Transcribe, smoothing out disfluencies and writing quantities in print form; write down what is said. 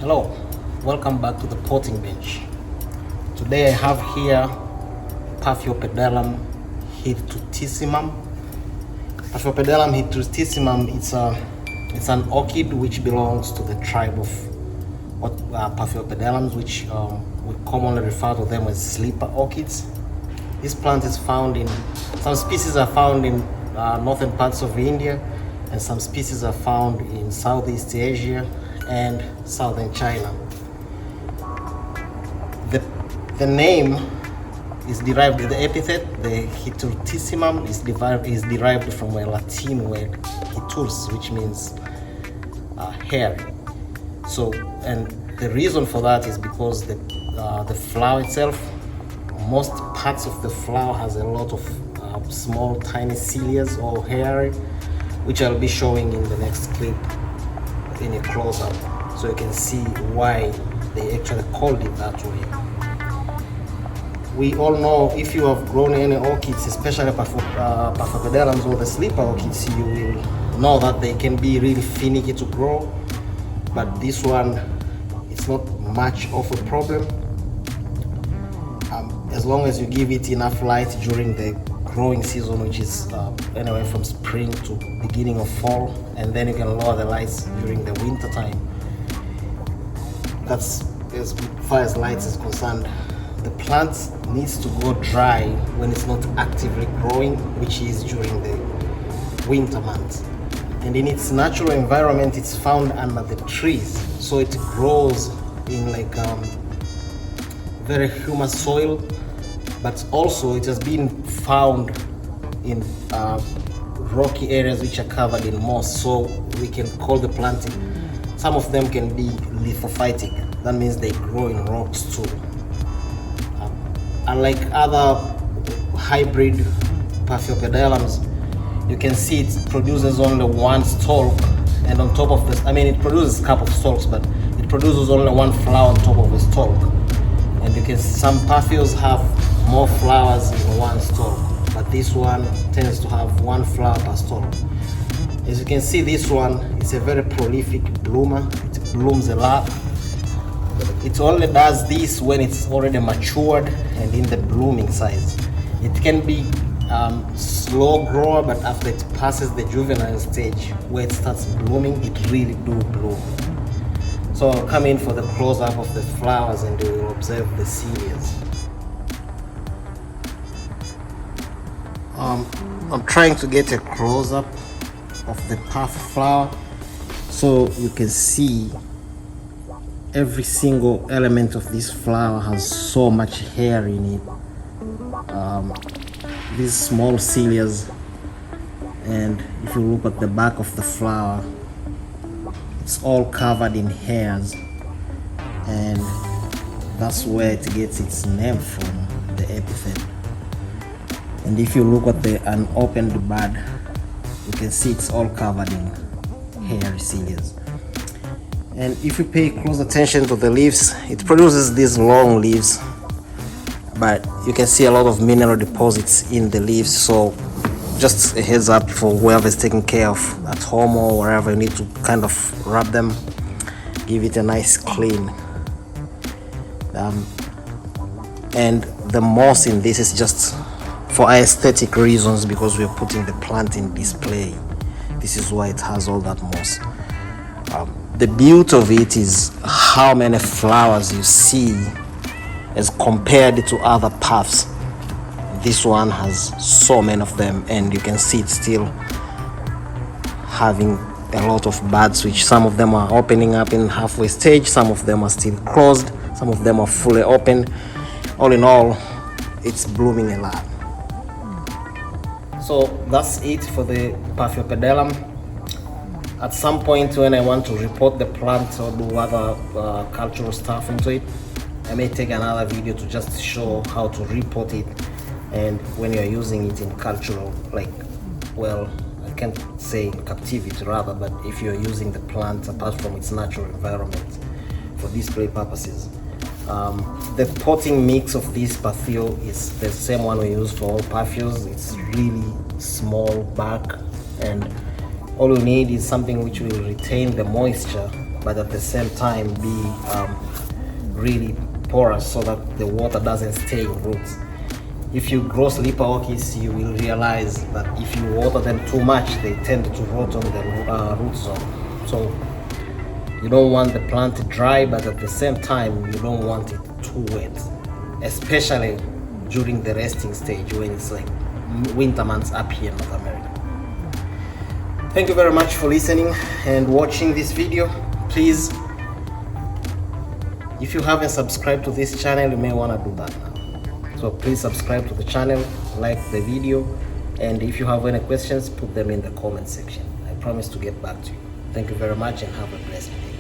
Hello, welcome back to the potting bench. Today I have here Paphiopedelum hirsutissimum. Paphiopedelum hirsutissimum, it's an orchid which belongs to the tribe of Paphiopedelums, which we commonly refer to them as sleeper orchids. This plant is found in, some species are found in northern parts of India, and some species are found in Southeast Asia and southern China. The name is derived, the epithet, the Hirsutissimum, is derived from a Latin word hirsus, which means hair. So, and the reason for that is because the flower itself, most parts of the flower has a lot of small tiny cilia or hair, which I'll be showing in the next clip in a close-up, so you can see why they actually called it that way. We all know, if you have grown any orchids, especially Paphiopedilums or the sleeper orchids, you will know that they can be really finicky to grow, but this one, it's not much of a problem as long as you give it enough light during the growing season, which is anywhere from spring to beginning of fall, and then you can lower the lights during the winter time. That's as far as lights is concerned. The plant needs to go dry when it's not actively growing, which is during the winter months. And in its natural environment, it's found under the trees, so it grows in like very humus soil, but also it has been found in rocky areas which are covered in moss, so we can call the planting, some of them can be lithophytic. That means they grow in rocks too. Unlike other hybrid Paphiopedilums, you can see it produces only one stalk, and on top of this, I mean, it produces a couple of stalks, but it produces only one flower on top of a stalk. And you can see some Paphios have more flowers in one stalk, but this one tends to have one flower per stalk. As you can see, this one is a very prolific bloomer. It blooms a lot. It only does this when it's already matured and in the blooming size. It can be slow grower, but after it passes the juvenile stage where it starts blooming, it really do bloom. So I'll come in for the close-up of the flowers and we will observe the cilia. I'm trying to get a close-up of the puff flower so you can see every single element of this flower has so much hair in it. These small cilia, and if you look at the back of the flower, it's all covered in hairs, and that's where it gets its name from, the epithet. And if you look at the unopened bud, you can see it's all covered in hairy cilia. And if you pay close attention to the leaves, it produces these long leaves, but you can see a lot of mineral deposits in the leaves. So just a heads up for whoever is taking care of at home or wherever, you need to kind of rub them, give it a nice clean. And the moss in this is just for aesthetic reasons, because we're putting the plant in display. This is why it has all that moss. The beauty of it is how many flowers you see as compared to other paths. This one has so many of them, and you can see it's still having a lot of buds, which some of them are opening up in halfway stage, some of them are still closed, some of them are fully open. All in all, it's blooming a lot. So that's it for the Paphiopedilum. At some point when I want to report the plant or do other cultural stuff into it, I may take another video to just show how to report it, and when you're using it in cultural, like, well, I can't say in captivity rather, but if you're using the plant apart from its natural environment for display purposes. The potting mix of this Paphio is the same one we use for all Paphios. It's really small bark, and all you need is something which will retain the moisture but at the same time be really porous so that the water doesn't stay in roots. If you grow sleeper orchids, you will realize that if you water them too much, they tend to rot on the root zone. So you don't want the plant dry, but at the same time, you don't want it too wet, especially during the resting stage when it's like winter months up here in North America. Thank you very much for listening and watching this video. Please, if you haven't subscribed to this channel, you may want to do that now. So please subscribe to the channel, like the video, and if you have any questions, put them in the comment section. I promise to get back to you. Thank you very much and have a blessed day.